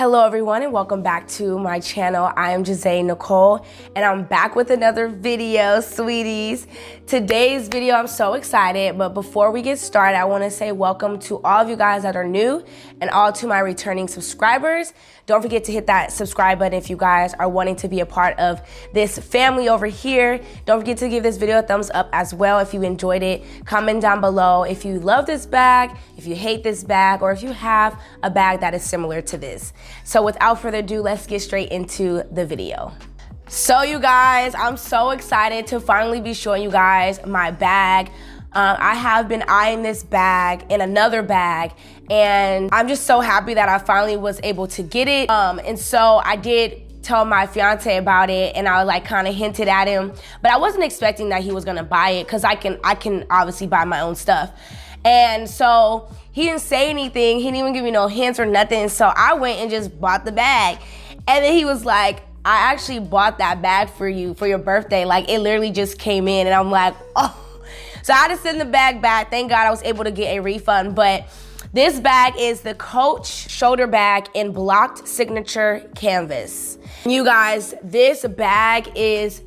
Hello everyone and welcome back to my channel. I am Jazaenicole and I'm back with another video, sweeties. Today's video, I'm so excited, but before we get started, I want to say welcome to all of you guys that are new and all to my returning subscribers. Don't forget to hit that subscribe button if you guys are wanting to be a part of this family over here. Don't forget to give this video a thumbs up as well if you enjoyed it. Comment down below if you love this bag, if you hate this bag, or if you have a bag that is similar to this. So without further ado, let's get straight into the video. So you guys, I'm so excited to finally be showing you guys my bag. I have been eyeing this bag and another bag, and I'm just so happy that I finally was able to get it. And so I did tell my fiance about it, and I like kind of hinted at him, but I wasn't expecting that he was gonna buy it because I can obviously buy my own stuff. And so he didn't say anything. He didn't even give me no hints or nothing. So I went and just bought the bag. And then he was like, I actually bought that bag for you for your birthday. Like, it literally just came in, and I'm like, oh. So I had to send the bag back. Thank God I was able to get a refund. But this bag is the Coach shoulder bag in blocked signature canvas. You guys, this bag is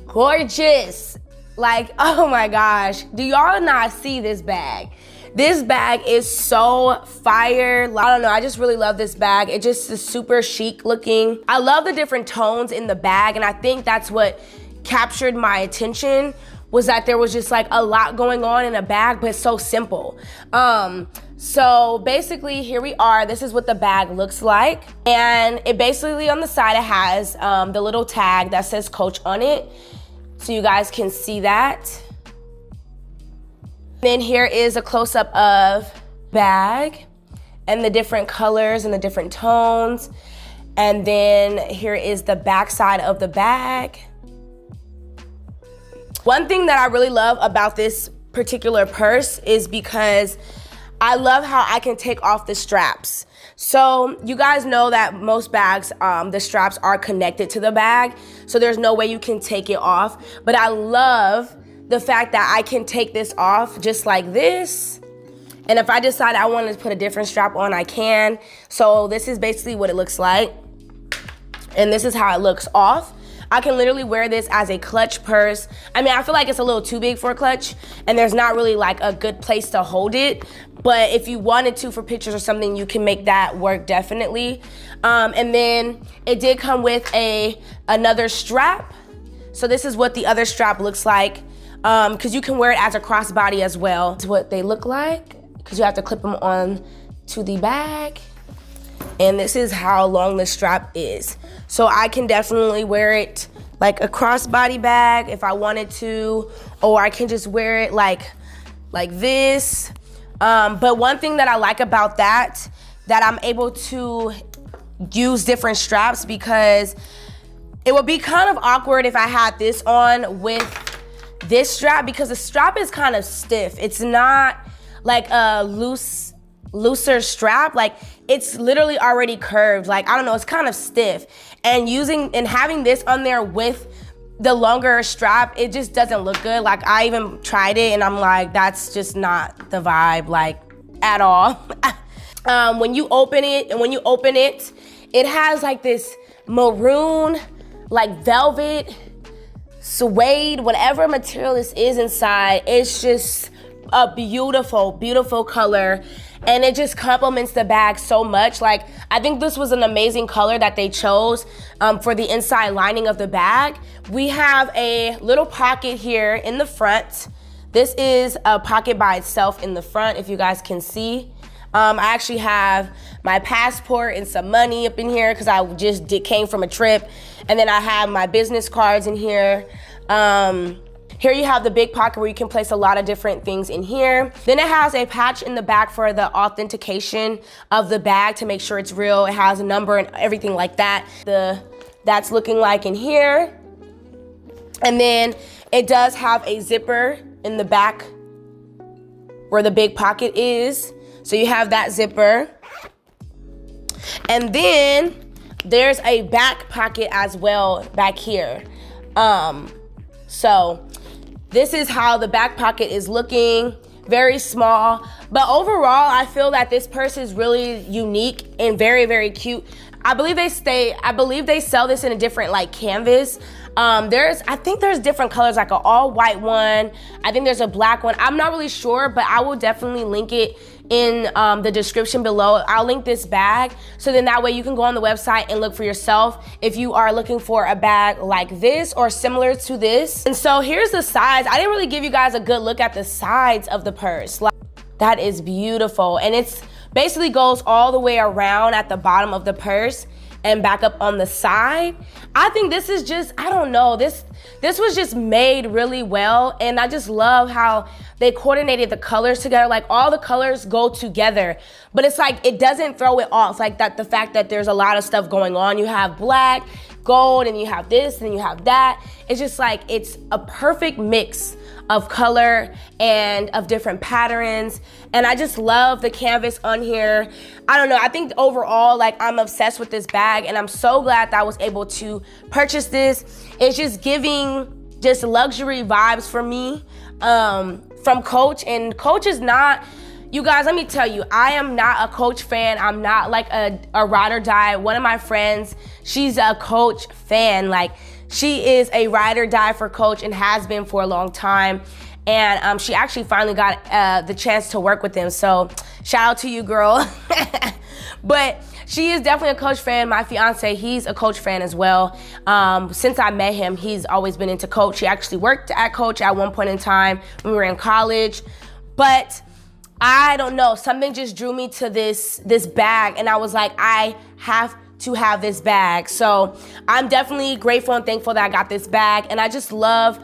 gorgeous. Like, oh my gosh, do y'all not see this bag? This bag is so fire. I don't know, I just really love this bag. It just is super chic looking. I love the different tones in the bag, and I think that's what captured my attention, was that there was just like a lot going on in a bag, but so simple. So basically here we are. This is what the bag looks like. And it basically on the side, it has the little tag that says Coach on it. So you guys can see that. Then here is a close-up of bag and the different colors and the different tones. And then here is the back side of the bag. One thing that I really love about this particular purse is because I love how I can take off the straps. So you guys know that most bags, the straps are connected to the bag, so there's no way you can take it off. But I love the fact that I can take this off just like this. And if I decide I want to put a different strap on, I can. So this is basically what it looks like. And this is how it looks off. I can literally wear this as a clutch purse. I mean, I feel like it's a little too big for a clutch, and there's not really like a good place to hold it. But if you wanted to for pictures or something, you can make that work definitely. And then it did come with another strap. So this is what the other strap looks like, because you can wear it as a crossbody as well. It's what they look like, because you have to clip them on to the bag. And this is how long the strap is. So I can definitely wear it like a crossbody bag if I wanted to, or I can just wear it like this. But one thing that I like about that I'm able to use different straps, because it would be kind of awkward if I had this on with this strap, because the strap is kind of stiff. It's not like a looser strap. Like, it's literally already curved. Like, I don't know, it's kind of stiff. And having this on there with the longer strap, it just doesn't look good. Like, I even tried it and I'm like, that's just not the vibe, like, at all. When you open it, it has like this maroon, like velvet, suede, whatever material this is inside. It's just a beautiful, beautiful color. And it just complements the bag so much. Like, I think this was an amazing color that they chose for the inside lining of the bag. We have a little pocket here in the front. This is a pocket by itself in the front, if you guys can see. I actually have my passport and some money up in here because I just came from a trip. And then I have my business cards in here. Here you have the big pocket where you can place a lot of different things in here. Then it has a patch in the back for the authentication of the bag to make sure it's real. It has a number and everything like that. That's looking like in here. And then it does have a zipper in the back where the big pocket is. So you have that zipper. And then there's a back pocket as well back here. So this is how the back pocket is looking. very small. But overall, I feel that this purse is really unique and very, very cute. I believe they sell this in a different like canvas. I think there's different colors, like an all white one. I think there's a black one. I'm not really sure, but I will definitely link it in the description below. I'll link this bag, so then that way you can go on the website and look for yourself if you are looking for a bag like this or similar to this. And so here's the sides. I didn't really give you guys a good look at the sides of the purse. Like, that is beautiful, and it's basically goes all the way around at the bottom of the purse and back up on the side. I think this is just, I don't know, this was just made really well, and I just love how they coordinated the colors together. Like, all the colors go together, but it's like it doesn't throw it off. Like that, the fact that there's a lot of stuff going on. You have black, gold, and you have this, and you have that. It's just like, it's a perfect mix of color and of different patterns. And I just love the canvas on here. I don't know, I think overall, like, I'm obsessed with this bag, and I'm so glad that I was able to purchase this. It's just giving just luxury vibes for me from Coach. And Coach is not, you guys, let me tell you, I am not a Coach fan. I'm not like a ride or die. One of my friends, she's a Coach fan. Like, she is a ride or die for Coach and has been for a long time. And she actually finally got the chance to work with them. So shout out to you, girl. But she is definitely a Coach fan. My fiance, he's a Coach fan as well. Since I met him, he's always been into Coach. He actually worked at Coach at one point in time when we were in college. But I don't know, something just drew me to this bag, and I was like, I have to have this bag. So I'm definitely grateful and thankful that I got this bag, and I just love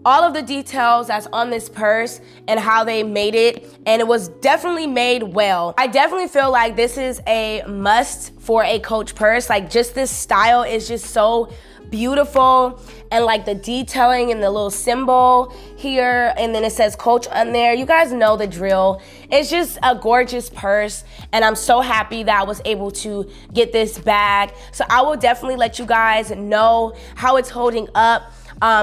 all of the details that's on this purse and how they made it, and it was definitely made well. I definitely feel like this is a must for a Coach purse. Like, just this style is just so beautiful, and like the detailing and the little symbol here, and then it says Coach on there. You guys know the drill. It's just a gorgeous purse, and I'm so happy that I was able to get this bag. So I will definitely let you guys know how it's holding up.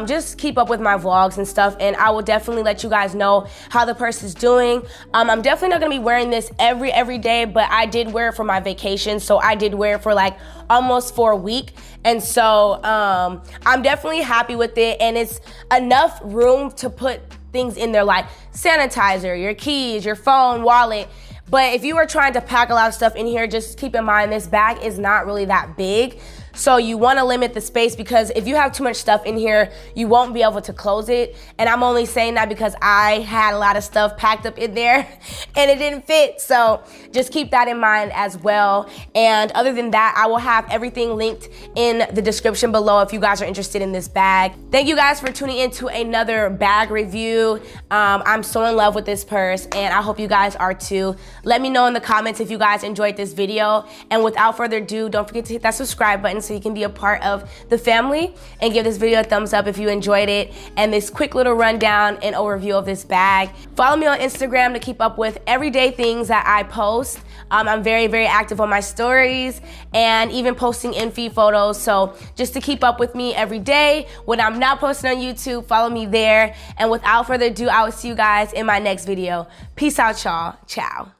Just keep up with my vlogs and stuff, and I will definitely let you guys know how the purse is doing. I'm definitely not gonna be wearing this every day, but I did wear it for my vacation, so I did wear it for like almost for a week. And so I'm definitely happy with it, and it's enough room to put things in there like sanitizer, your keys, your phone, wallet. But if you are trying to pack a lot of stuff in here, just keep in mind this bag is not really that big. So you want to limit the space, because if you have too much stuff in here, you won't be able to close it. And I'm only saying that because I had a lot of stuff packed up in there and it didn't fit. So just keep that in mind as well. And other than that, I will have everything linked in the description below if you guys are interested in this bag. Thank you guys for tuning in to another bag review. I'm so in love with this purse, and I hope you guys are too. Let me know in the comments if you guys enjoyed this video. And without further ado, don't forget to hit that subscribe button so you can be a part of the family, and give this video a thumbs up if you enjoyed it and this quick little rundown and overview of this bag. Follow me on Instagram to keep up with everyday things that I post. I'm very active on my stories and even posting in-feed photos. So just to keep up with me every day when I'm not posting on YouTube, follow me there. And without further ado, I will see you guys in my next video. Peace out, y'all. Ciao.